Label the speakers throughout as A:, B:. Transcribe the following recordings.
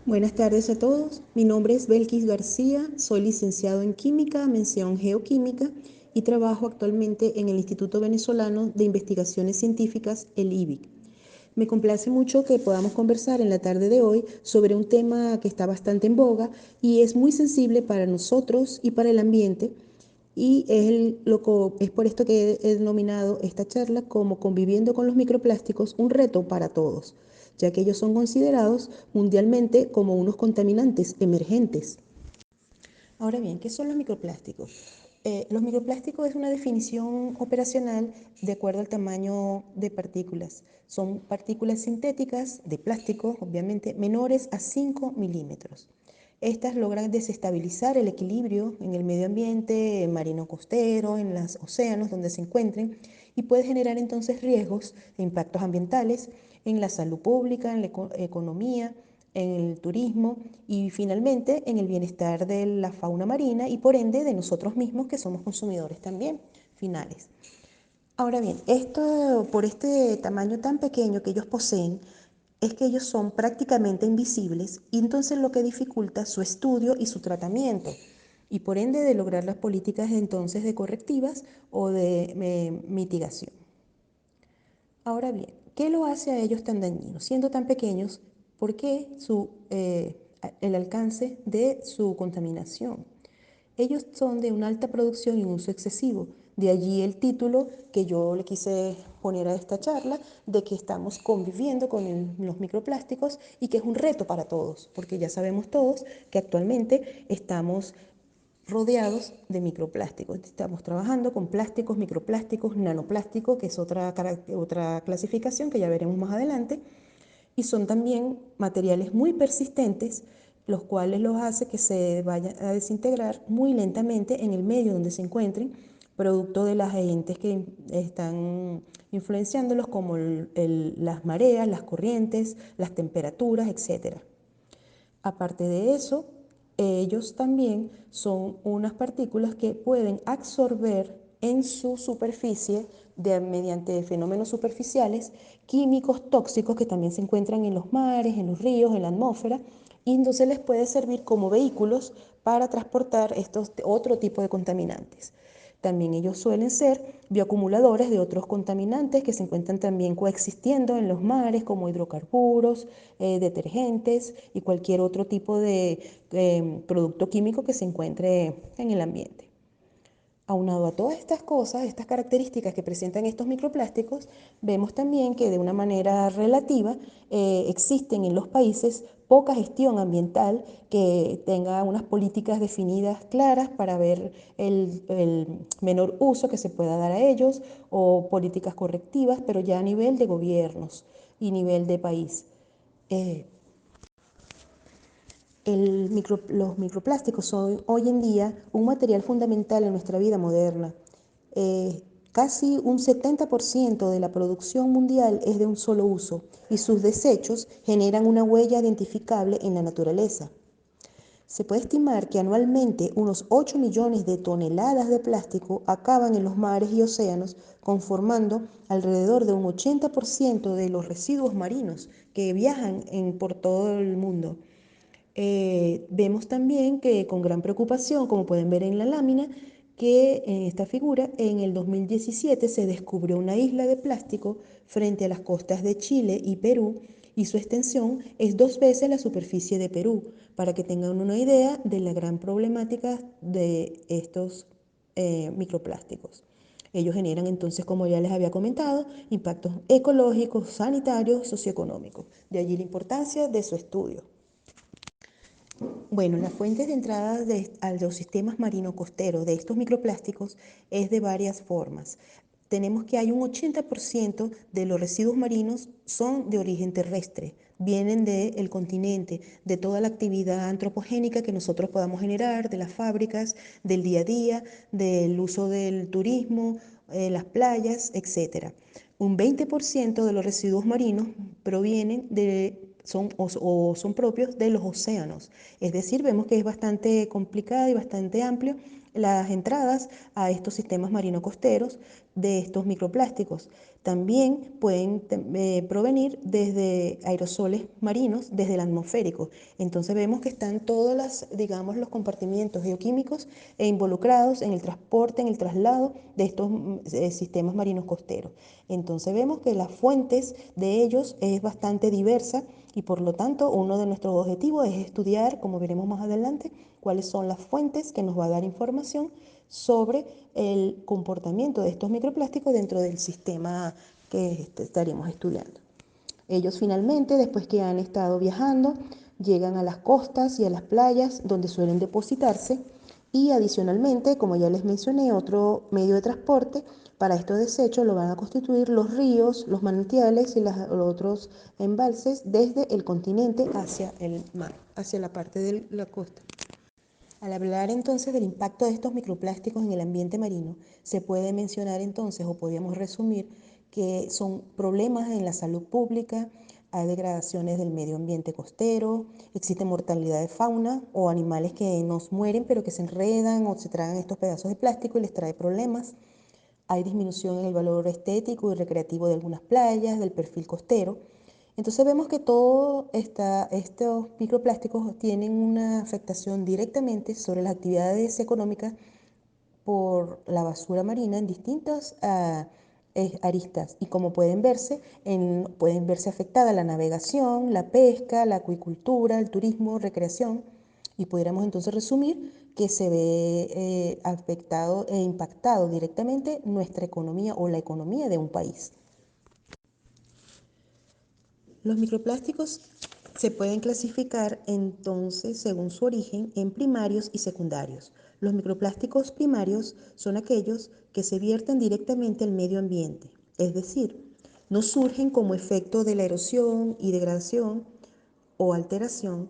A: Buenas tardes a todos. Mi nombre es Belkis García, soy licenciado en Química, mención Geoquímica, y trabajo actualmente en el Instituto Venezolano de Investigaciones Científicas, el IBIC. Me complace mucho que podamos conversar en la tarde de hoy sobre un tema que está bastante en boga y es muy sensible para nosotros y para el ambiente, y es por esto que he denominado esta charla como Conviviendo con los microplásticos, un reto para todos, ya que ellos son considerados mundialmente como unos contaminantes emergentes. Ahora bien, ¿qué son los microplásticos? Los microplásticos es una definición operacional de acuerdo al tamaño de partículas. Son partículas sintéticas de plástico, obviamente, menores a 5 milímetros. Estas logran desestabilizar el equilibrio en el medio ambiente marino costero, en los océanos donde se encuentren, y puede generar entonces riesgos e impactos ambientales en la salud pública, en la economía, en el turismo y finalmente en el bienestar de la fauna marina y por ende de nosotros mismos que somos consumidores también finales. Ahora bien, esto por este tamaño tan pequeño que ellos poseen, es que ellos son prácticamente invisibles y entonces lo que dificulta su estudio y su tratamiento y por ende de lograr las políticas entonces de correctivas o de mitigación. Ahora bien, ¿qué lo hace a ellos tan dañinos? Siendo tan pequeños, ¿por qué el alcance de su contaminación? Ellos son de una alta producción y un uso excesivo. De allí el título que yo le quise poner a esta charla, de que estamos conviviendo con los microplásticos y que es un reto para todos, porque ya sabemos todos que actualmente estamos rodeados de microplásticos. Estamos trabajando con plásticos, microplásticos, nanoplásticos, que es otra clasificación que ya veremos más adelante, y son también materiales muy persistentes, los cuales los hace que se vayan a desintegrar muy lentamente en el medio donde se encuentren, producto de las agentes que están influenciándolos, como las mareas, las corrientes, las temperaturas, etc. Aparte de eso, ellos también son unas partículas que pueden absorber en su superficie, mediante fenómenos superficiales, químicos tóxicos que también se encuentran en los mares, en los ríos, en la atmósfera, y entonces les puede servir como vehículos para transportar estos otro tipo de contaminantes. También ellos suelen ser bioacumuladores de otros contaminantes que se encuentran también coexistiendo en los mares, como hidrocarburos, detergentes y cualquier otro tipo de producto químico que se encuentre en el ambiente. Aunado a todas estas cosas, estas características que presentan estos microplásticos, vemos también que de una manera relativa existen en los países poca gestión ambiental que tenga unas políticas definidas claras para ver el menor uso que se pueda dar a ellos o políticas correctivas, pero ya a nivel de gobiernos y nivel de país. Eh, los microplásticos son hoy en día un material fundamental en nuestra vida moderna. Casi un 70% de la producción mundial es de un solo uso y sus desechos generan una huella identificable en la naturaleza. Se puede estimar que anualmente unos 8 millones de toneladas de plástico acaban en los mares y océanos, conformando alrededor de un 80% de los residuos marinos que viajan por todo el mundo. Vemos también que con gran preocupación, como pueden ver en la lámina, que en esta figura en el 2017 se descubrió una isla de plástico frente a las costas de Chile y Perú, y su extensión es 2 veces la superficie de Perú, para que tengan una idea de la gran problemática de estos microplásticos. Ellos generan entonces, como ya les había comentado, impactos ecológicos, sanitarios, socioeconómicos. De allí la importancia de su estudio. Bueno, las fuentes de entrada a los sistemas marino-costeros de estos microplásticos es de varias formas. Tenemos que hay un 80% de los residuos marinos son de origen terrestre, vienen del continente, de toda la actividad antropogénica que nosotros podamos generar, de las fábricas, del día a día, del uso del turismo, las playas, etc. Un 20% de los residuos marinos provienen o son propios de los océanos. Es decir, vemos que es bastante complicado y bastante amplio las entradas a estos sistemas marino-costeros de estos microplásticos. También pueden provenir desde aerosoles marinos, desde el atmosférico. Entonces vemos que están todos los compartimientos geoquímicos involucrados en el transporte, en el traslado de estos sistemas marinos costeros. Entonces vemos que las fuentes de ellos es bastante diversa y por lo tanto uno de nuestros objetivos es estudiar, como veremos más adelante, cuáles son las fuentes que nos va a dar información sobre el comportamiento de estos microplásticos dentro del sistema que estaremos estudiando. Ellos finalmente, después que han estado viajando, llegan a las costas y a las playas donde suelen depositarse y adicionalmente, como ya les mencioné, otro medio de transporte para estos desechos lo van a constituir los ríos, los manantiales y los otros embalses desde el continente hacia el mar, hacia la parte de la costa. Al hablar entonces del impacto de estos microplásticos en el ambiente marino, se puede mencionar entonces, o podríamos resumir, que son problemas en la salud pública, hay degradaciones del medio ambiente costero, existe mortalidad de fauna o animales que nos mueren pero que se enredan o se tragan estos pedazos de plástico y les trae problemas. Hay disminución en el valor estético y recreativo de algunas playas, del perfil costero. Entonces vemos que todos estos microplásticos tienen una afectación directamente sobre las actividades económicas por la basura marina en distintas aristas y como pueden verse afectada la navegación, la pesca, la acuicultura, el turismo, recreación y pudiéramos entonces resumir que se ve afectado e impactado directamente nuestra economía o la economía de un país. Los microplásticos se pueden clasificar entonces según su origen en primarios y secundarios. Los microplásticos primarios son aquellos que se vierten directamente al medio ambiente, es decir, no surgen como efecto de la erosión y degradación o alteración.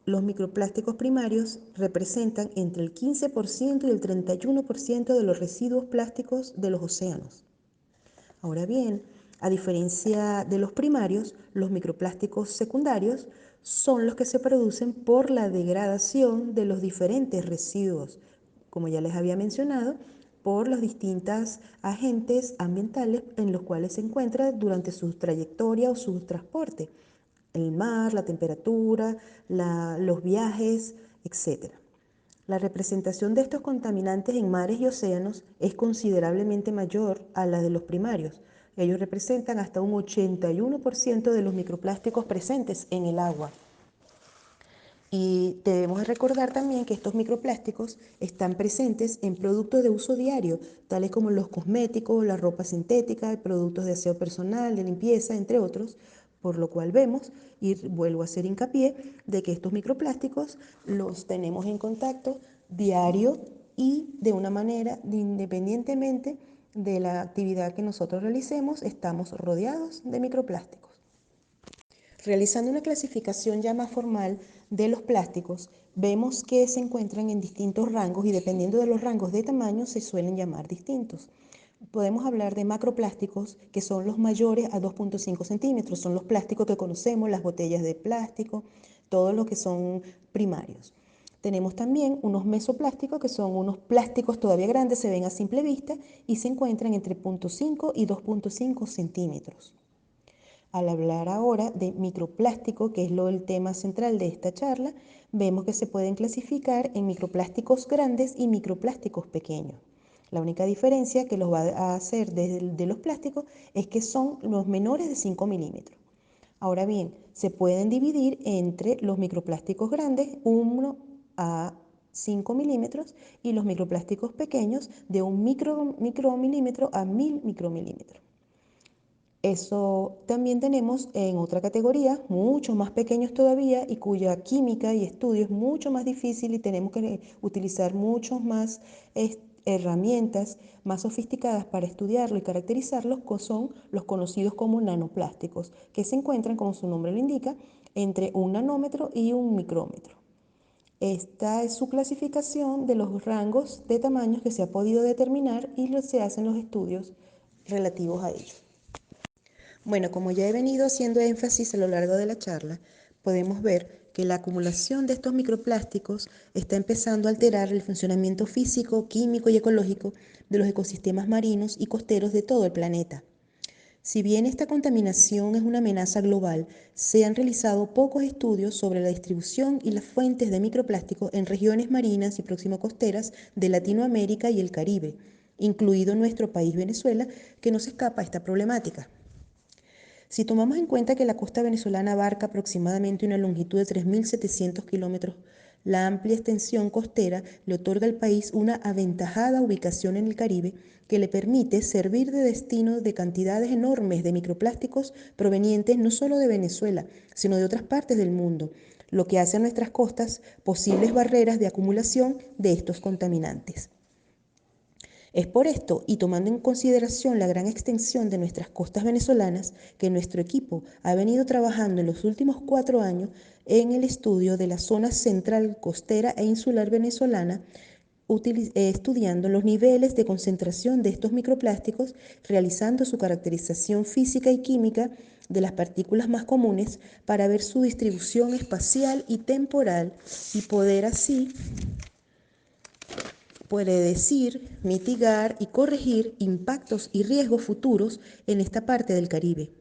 A: Los microplásticos primarios representan entre el 15% y el 31% de los residuos plásticos de los océanos. Ahora bien, a diferencia de los primarios, los microplásticos secundarios son los que se producen por la degradación de los diferentes residuos, como ya les había mencionado, por los distintos agentes ambientales en los cuales se encuentra durante su trayectoria o su transporte, el mar, la temperatura, los viajes, etc. La representación de estos contaminantes en mares y océanos es considerablemente mayor a la de los primarios. Ellos representan hasta un 81% de los microplásticos presentes en el agua. Y debemos recordar también que estos microplásticos están presentes en productos de uso diario, tales como los cosméticos, la ropa sintética, productos de aseo personal, de limpieza, entre otros, por lo cual vemos, y vuelvo a hacer hincapié, de que estos microplásticos los tenemos en contacto diario y de una manera, independientemente de la actividad que nosotros realicemos, estamos rodeados de microplásticos. Realizando una clasificación ya más formal de los plásticos, vemos que se encuentran en distintos rangos y dependiendo de los rangos de tamaño se suelen llamar distintos. Podemos hablar de macroplásticos, que son los mayores a 2.5 centímetros, son los plásticos que conocemos, las botellas de plástico, todo lo que son primarios. Tenemos también unos mesoplásticos, que son unos plásticos todavía grandes, se ven a simple vista y se encuentran entre 0.5 y 2.5 centímetros. Al hablar ahora de microplástico, que es el tema central de esta charla, vemos que se pueden clasificar en microplásticos grandes y microplásticos pequeños. La única diferencia que los va a hacer de los plásticos es que son los menores de 5 milímetros. Ahora bien, se pueden dividir entre los microplásticos grandes, 1 a 5 milímetros, y los microplásticos pequeños de 1 micromilímetro a 1000 micromilímetros. Eso también tenemos en otra categoría, mucho más pequeños todavía y cuya química y estudio es mucho más difícil y tenemos que utilizar muchas más herramientas más sofisticadas para estudiarlo y caracterizarlos, que son los conocidos como nanoplásticos, que se encuentran, como su nombre lo indica, entre 1 nanómetro y 1 micrómetro. Esta es su clasificación de los rangos de tamaños que se ha podido determinar y se hacen los estudios relativos a ellos. Bueno, como ya he venido haciendo énfasis a lo largo de la charla, podemos ver que la acumulación de estos microplásticos está empezando a alterar el funcionamiento físico, químico y ecológico de los ecosistemas marinos y costeros de todo el planeta. Si bien esta contaminación es una amenaza global, se han realizado pocos estudios sobre la distribución y las fuentes de microplásticos en regiones marinas y próximo-costeras de Latinoamérica y el Caribe, incluido nuestro país Venezuela, que no se escapa a esta problemática. Si tomamos en cuenta que la costa venezolana abarca aproximadamente una longitud de 3.700 kilómetros, la amplia extensión costera le otorga al país una aventajada ubicación en el Caribe que le permite servir de destino de cantidades enormes de microplásticos provenientes no solo de Venezuela, sino de otras partes del mundo, lo que hace a nuestras costas posibles barreras de acumulación de estos contaminantes. Es por esto, y tomando en consideración la gran extensión de nuestras costas venezolanas, que nuestro equipo ha venido trabajando en los últimos 4 años en el estudio de la zona central costera e insular venezolana, estudiando los niveles de concentración de estos microplásticos, realizando su caracterización física y química de las partículas más comunes para ver su distribución espacial y temporal y poder así puede decir, mitigar y corregir impactos y riesgos futuros en esta parte del Caribe.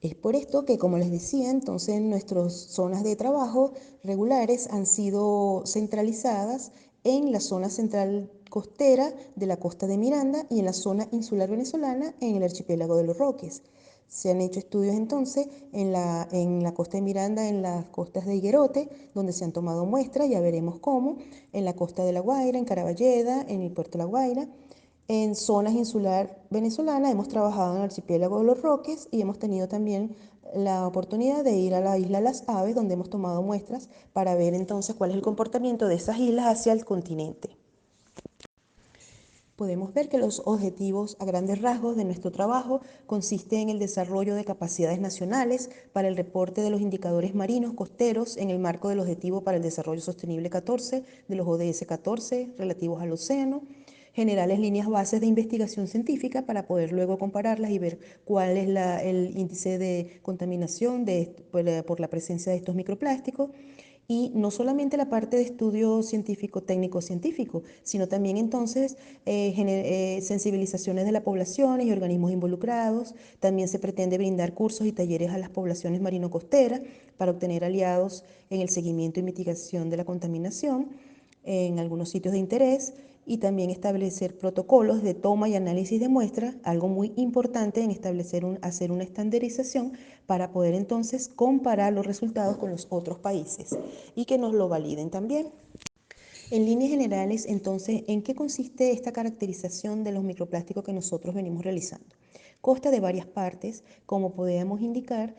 A: Es por esto que, como les decía, entonces nuestras zonas de trabajo regulares han sido centralizadas en la zona central costera de la costa de Miranda y en la zona insular venezolana en el archipiélago de los Roques. Se han hecho estudios entonces en la costa de Miranda, en las costas de Higuerote, donde se han tomado muestras, ya veremos cómo, en la costa de La Guaira, en Caraballeda, en el puerto de La Guaira. En zonas insular venezolana hemos trabajado en el archipiélago de los Roques y hemos tenido también la oportunidad de ir a la isla Las Aves, donde hemos tomado muestras para ver entonces cuál es el comportamiento de esas islas hacia el continente. Podemos ver que los objetivos a grandes rasgos de nuestro trabajo consisten en el desarrollo de capacidades nacionales para el reporte de los indicadores marinos costeros en el marco del Objetivo para el Desarrollo Sostenible 14 de los ODS 14 relativos al océano, generales líneas bases de investigación científica para poder luego compararlas y ver cuál es el índice de contaminación por la presencia de estos microplásticos. Y no solamente la parte de estudio científico, técnico-científico, sino también entonces sensibilizaciones de la población y organismos involucrados. También se pretende brindar cursos y talleres a las poblaciones marino-costeras para obtener aliados en el seguimiento y mitigación de la contaminación en algunos sitios de interés y también establecer protocolos de toma y análisis de muestras, algo muy importante en hacer una estandarización para poder entonces comparar los resultados con los otros países y que nos lo validen también. En líneas generales, entonces, ¿en qué consiste esta caracterización de los microplásticos que nosotros venimos realizando? Consta de varias partes, como podemos indicar,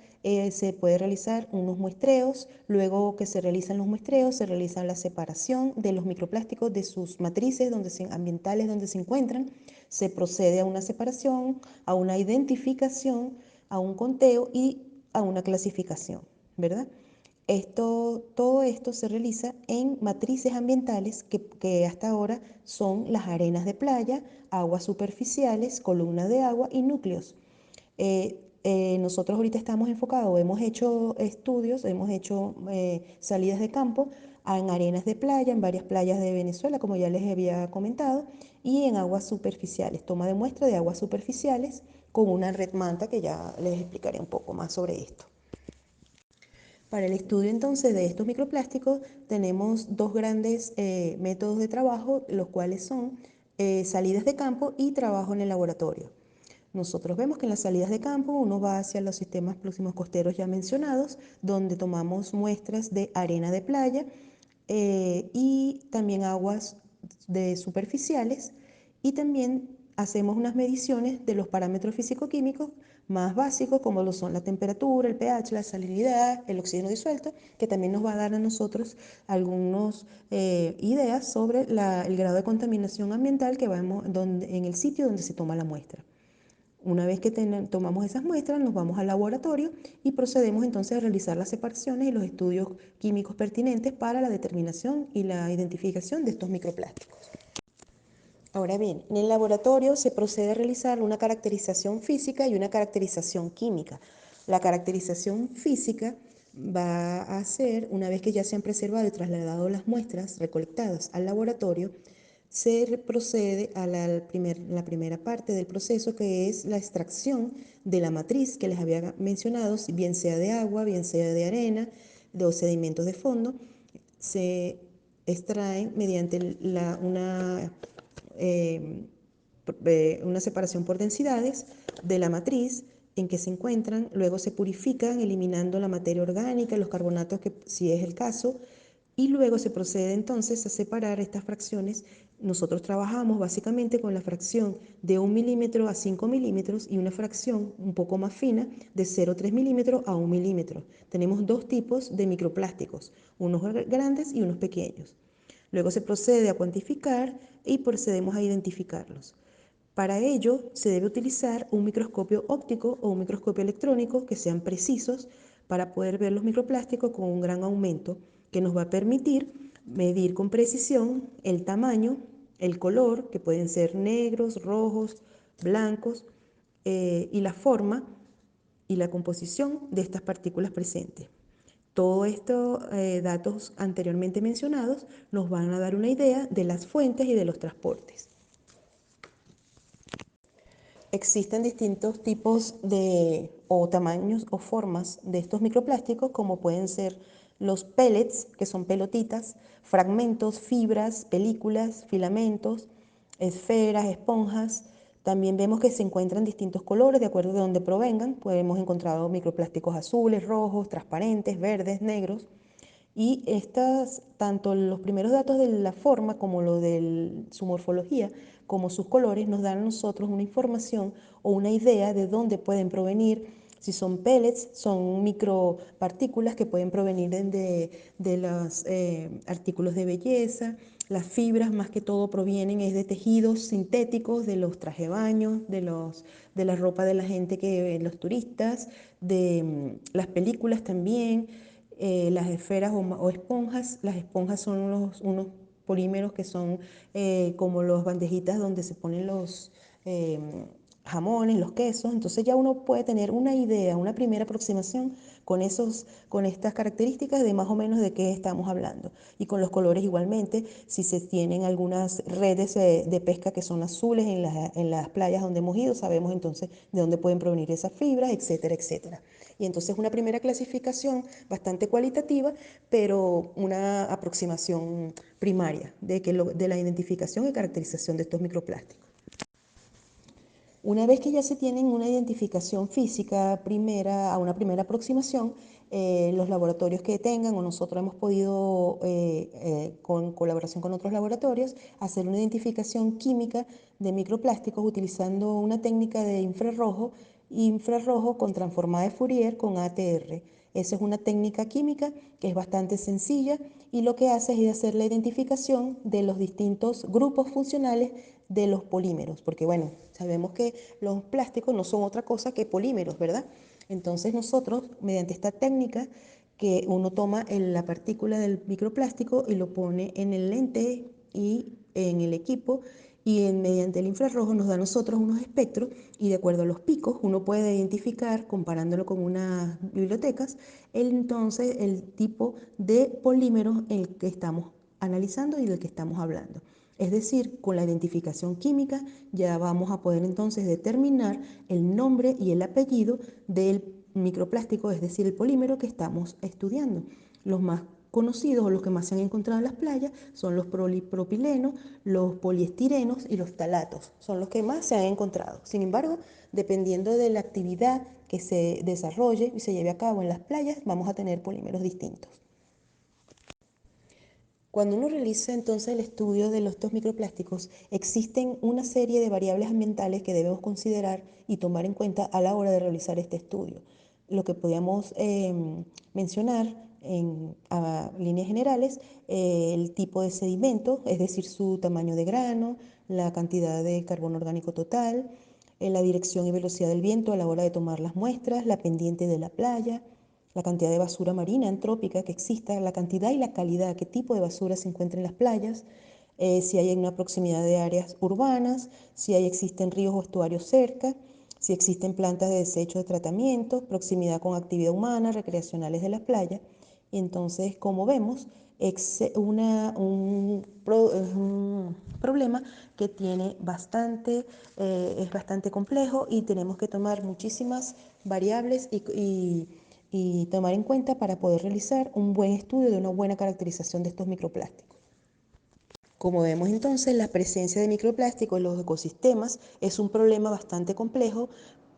A: se puede realizar unos muestreos, luego que se realizan los muestreos, se realiza la separación de los microplásticos de sus matrices ambientales donde se encuentran, se procede a una separación, a una identificación, a un conteo y a una clasificación, ¿verdad? Todo esto se realiza en matrices ambientales que hasta ahora son las arenas de playa, aguas superficiales, columnas de agua y núcleos. Nosotros ahorita estamos enfocados, hemos hecho estudios, hemos hecho salidas de campo en arenas de playa, en varias playas de Venezuela, como ya les había comentado, y en aguas superficiales, toma de muestra de aguas superficiales con una red manta que ya les explicaré un poco más sobre esto. Para el estudio entonces de estos microplásticos tenemos dos grandes métodos de trabajo, los cuales son salidas de campo y trabajo en el laboratorio. Nosotros vemos que en las salidas de campo uno va hacia los sistemas próximos costeros ya mencionados, donde tomamos muestras de arena de playa y también aguas superficiales y también hacemos unas mediciones de los parámetros físico-químicos más básicos como lo son la temperatura, el pH, la salinidad, el oxígeno disuelto, que también nos va a dar a nosotros algunas ideas sobre el grado de contaminación ambiental que en el sitio donde se toma la muestra. Una vez que tomamos esas muestras, nos vamos al laboratorio y procedemos entonces a realizar las separaciones y los estudios químicos pertinentes para la determinación y la identificación de estos microplásticos. Ahora bien, en el laboratorio se procede a realizar una caracterización física y una caracterización química. La caracterización física va a ser, una vez que ya se han preservado y trasladado las muestras recolectadas al laboratorio, se procede a la primera parte del proceso, que es la extracción de la matriz que les había mencionado, bien sea de agua, bien sea de arena, de sedimentos de fondo. Se extraen mediante una separación por densidades de la matriz en que se encuentran, luego se purifican eliminando la materia orgánica, los carbonatos, que si es el caso, y luego se procede entonces a separar estas fracciones. Nosotros trabajamos básicamente con la fracción de 1 milímetro a 5 milímetros y una fracción un poco más fina de 0,3 milímetros a 1 milímetro. Tenemos dos tipos de microplásticos, unos grandes y unos pequeños. Luego se procede a cuantificar y procedemos a identificarlos. Para ello se debe utilizar un microscopio óptico o un microscopio electrónico que sean precisos para poder ver los microplásticos con un gran aumento, que nos va a permitir medir con precisión el tamaño, el color, que pueden ser negros, rojos, blancos, y la forma y la composición de estas partículas presentes. Todos estos datos anteriormente mencionados nos van a dar una idea de las fuentes y de los transportes. Existen distintos tipos o tamaños o formas de estos microplásticos, como pueden ser los pellets, que son pelotitas, fragmentos, fibras, películas, filamentos, esferas, esponjas. También vemos que se encuentran distintos colores de acuerdo de dónde provengan. Pues hemos encontrado microplásticos azules, rojos, transparentes, verdes, negros. Y estas, tanto los primeros datos de la forma como lo de su morfología, como sus colores, nos dan a nosotros una información o una idea de dónde pueden provenir. Si son pellets, son micropartículas que pueden provenir de los artículos de belleza. Las fibras más que todo provienen es de tejidos sintéticos, de los trajes de baño, de la ropa de la gente, los turistas, de las películas también. Las esferas o esponjas. Las esponjas son unos polímeros que son como las bandejitas donde se ponen los eh, jamones, los quesos. Entonces ya uno puede tener una idea, una primera aproximación con estas características de más o menos de qué estamos hablando. Y con los colores igualmente, si se tienen algunas redes de pesca que son azules en las playas donde hemos ido, sabemos entonces de dónde pueden provenir esas fibras, etcétera, etcétera. Y entonces una primera clasificación bastante cualitativa, pero una aproximación primaria de la identificación y caracterización de estos microplásticos. Una vez que ya se tienen una identificación física primera, a una primera aproximación, los laboratorios que tengan o nosotros hemos podido, con colaboración con otros laboratorios, hacer una identificación química de microplásticos utilizando una técnica de infrarrojo con transformada de Fourier con ATR. Esa es una técnica química que es bastante sencilla y lo que hace es hacer la identificación de los distintos grupos funcionales de los polímeros, porque bueno, sabemos que los plásticos no son otra cosa que polímeros, ¿verdad? Entonces nosotros, mediante esta técnica, que uno toma la partícula del microplástico y lo pone en el lente y en el equipo, y mediante el infrarrojo nos da a nosotros unos espectros, y de acuerdo a los picos uno puede identificar, comparándolo con unas bibliotecas, entonces el tipo de polímeros en el que estamos analizando y del que estamos hablando. Es decir, con la identificación química ya vamos a poder entonces determinar el nombre y el apellido del microplástico, es decir, el polímero que estamos estudiando. Los más conocidos o los que más se han encontrado en las playas son los polipropilenos, los poliestirenos y los talatos. Son los que más se han encontrado. Sin embargo, dependiendo de la actividad que se desarrolle y se lleve a cabo en las playas, vamos a tener polímeros distintos. Cuando uno realiza entonces el estudio de estos microplásticos, existen una serie de variables ambientales que debemos considerar y tomar en cuenta a la hora de realizar este estudio. Lo que podríamos mencionar a líneas generales, el tipo de sedimento, es decir, su tamaño de grano, la cantidad de carbono orgánico total, la dirección y velocidad del viento a la hora de tomar las muestras, la pendiente de la playa, la cantidad de basura marina antrópica que exista, la cantidad y la calidad, qué tipo de basura se encuentra en las playas, si hay una proximidad de áreas urbanas, si existen ríos o estuarios cerca, si existen plantas de desecho de tratamiento, proximidad con actividad humana, recreacionales de las playas. Y entonces, como vemos, es un problema que tiene es bastante complejo y tenemos que tomar muchísimas variables y tomar en cuenta para poder realizar un buen estudio de una buena caracterización de estos microplásticos. Como vemos entonces, la presencia de microplásticos en los ecosistemas es un problema bastante complejo.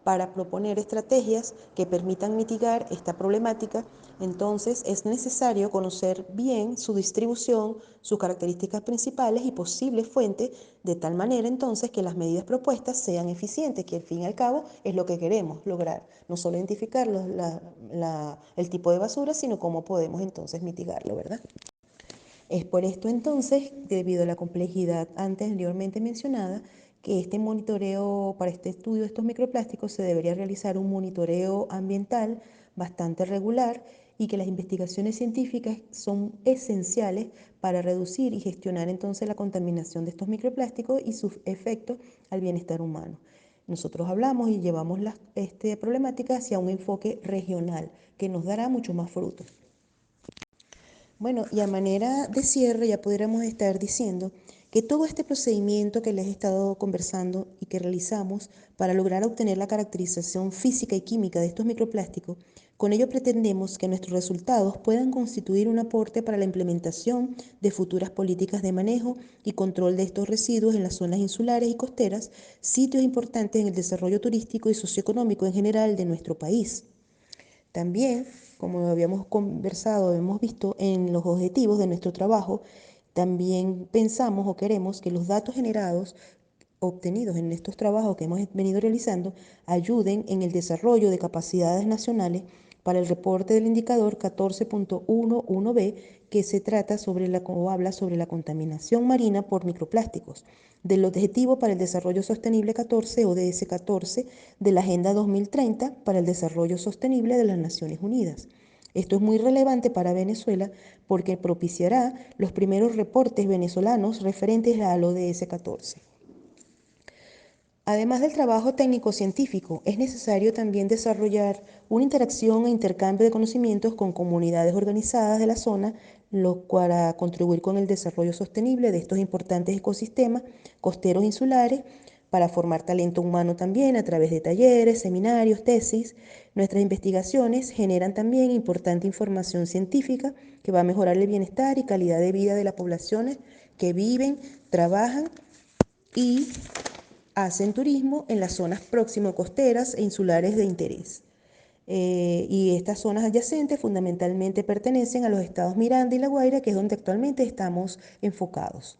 A: Para proponer estrategias que permitan mitigar esta problemática, entonces es necesario conocer bien su distribución, sus características principales y posibles fuentes, de tal manera entonces que las medidas propuestas sean eficientes, que al fin y al cabo es lo que queremos lograr, no solo identificar el tipo de basura, sino cómo podemos entonces mitigarlo, ¿verdad? Es por esto entonces, debido a la complejidad anteriormente mencionada, que este monitoreo, para este estudio de estos microplásticos, se debería realizar un monitoreo ambiental bastante regular y que las investigaciones científicas son esenciales para reducir y gestionar entonces la contaminación de estos microplásticos y sus efectos al bienestar humano. Nosotros hablamos y llevamos esta problemática hacia un enfoque regional que nos dará mucho más frutos. Bueno, y a manera de cierre ya pudiéramos estar diciendo que todo este procedimiento que les he estado conversando y que realizamos para lograr obtener la caracterización física y química de estos microplásticos, con ello pretendemos que nuestros resultados puedan constituir un aporte para la implementación de futuras políticas de manejo y control de estos residuos en las zonas insulares y costeras, sitios importantes en el desarrollo turístico y socioeconómico en general de nuestro país. También, como habíamos conversado, hemos visto en los objetivos de nuestro trabajo, también pensamos o queremos que los datos obtenidos en estos trabajos que hemos venido realizando ayuden en el desarrollo de capacidades nacionales para el reporte del indicador 14.11b, que se trata o habla sobre la contaminación marina por microplásticos, del objetivo para el desarrollo sostenible 14, ODS 14, de la Agenda 2030 para el Desarrollo Sostenible de las Naciones Unidas. Esto es muy relevante para Venezuela porque propiciará los primeros reportes venezolanos referentes al ODS 14. Además del trabajo técnico-científico, es necesario también desarrollar una interacción e intercambio de conocimientos con comunidades organizadas de la zona, para contribuir con el desarrollo sostenible de estos importantes ecosistemas costeros insulares, para formar talento humano también a través de talleres, seminarios, tesis. Nuestras investigaciones generan también importante información científica que va a mejorar el bienestar y calidad de vida de las poblaciones que viven, trabajan y hacen turismo en las zonas próximo costeras e insulares de interés. Y estas zonas adyacentes fundamentalmente pertenecen a los estados Miranda y La Guaira, que es donde actualmente estamos enfocados.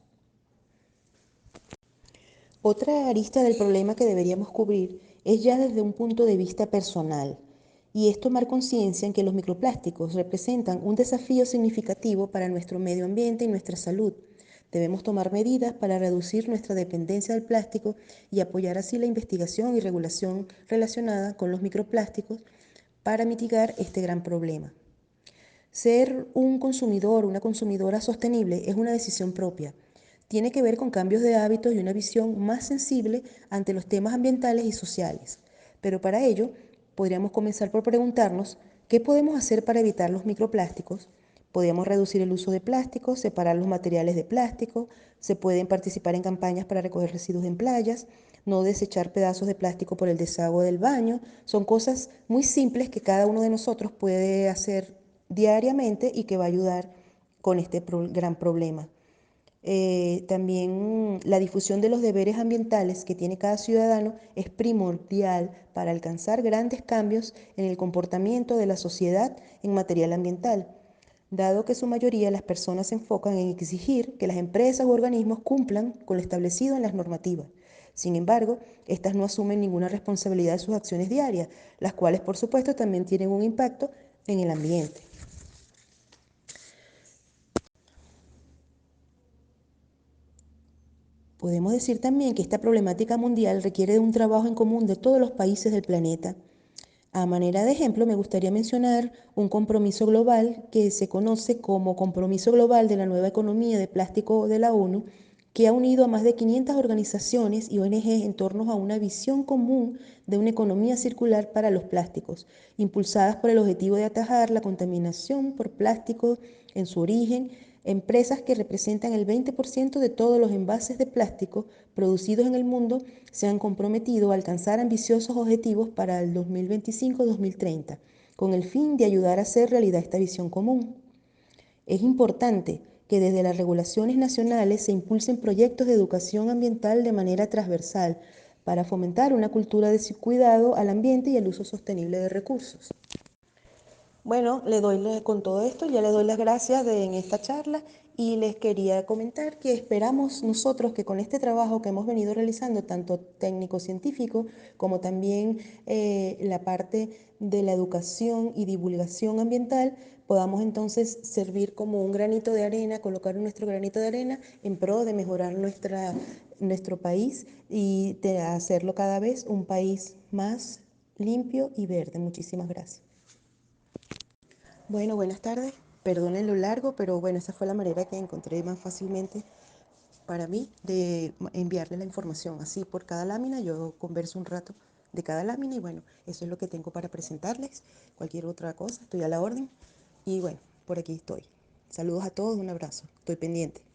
A: Otra arista del problema que deberíamos cubrir es ya desde un punto de vista personal, y es tomar conciencia en que los microplásticos representan un desafío significativo para nuestro medio ambiente y nuestra salud. Debemos tomar medidas para reducir nuestra dependencia del plástico y apoyar así la investigación y regulación relacionada con los microplásticos para mitigar este gran problema. Ser un consumidor, una consumidora sostenible es una decisión propia. Tiene que ver con cambios de hábitos y una visión más sensible ante los temas ambientales y sociales. Pero para ello, podríamos comenzar por preguntarnos qué podemos hacer para evitar los microplásticos. Podríamos reducir el uso de plásticos, separar los materiales de plástico, se pueden participar en campañas para recoger residuos en playas, no desechar pedazos de plástico por el desagüe del baño. Son cosas muy simples que cada uno de nosotros puede hacer diariamente y que va a ayudar con este gran problema. También la difusión de los deberes ambientales que tiene cada ciudadano es primordial para alcanzar grandes cambios en el comportamiento de la sociedad en material ambiental, dado que su mayoría las personas se enfocan en exigir que las empresas u organismos cumplan con lo establecido en las normativas. Sin embargo, estas no asumen ninguna responsabilidad de sus acciones diarias, las cuales por supuesto también tienen un impacto en el ambiente. Podemos decir también que esta problemática mundial requiere de un trabajo en común de todos los países del planeta. A manera de ejemplo, me gustaría mencionar un compromiso global que se conoce como Compromiso Global de la Nueva Economía de Plástico de la ONU, que ha unido a más de 500 organizaciones y ONGs en torno a una visión común de una economía circular para los plásticos, impulsadas por el objetivo de atajar la contaminación por plástico en su origen. Empresas que representan el 20% de todos los envases de plástico producidos en el mundo se han comprometido a alcanzar ambiciosos objetivos para el 2025-2030, con el fin de ayudar a hacer realidad esta visión común. Es importante que desde las regulaciones nacionales se impulsen proyectos de educación ambiental de manera transversal para fomentar una cultura de cuidado al ambiente y el uso sostenible de recursos. Bueno, con todo esto, ya le doy las gracias en esta charla y les quería comentar que esperamos nosotros que con este trabajo que hemos venido realizando, tanto técnico-científico como también la parte de la educación y divulgación ambiental, podamos entonces servir como un granito de arena, colocar nuestro granito de arena en pro de mejorar nuestro país y de hacerlo cada vez un país más limpio y verde. Muchísimas gracias. Bueno, buenas tardes. Perdonen lo largo, pero bueno, esa fue la manera que encontré más fácilmente para mí de enviarles la información. Así por cada lámina, yo converso un rato de cada lámina y bueno, eso es lo que tengo para presentarles. Cualquier otra cosa, estoy a la orden. Y bueno, por aquí estoy. Saludos a todos, un abrazo. Estoy pendiente.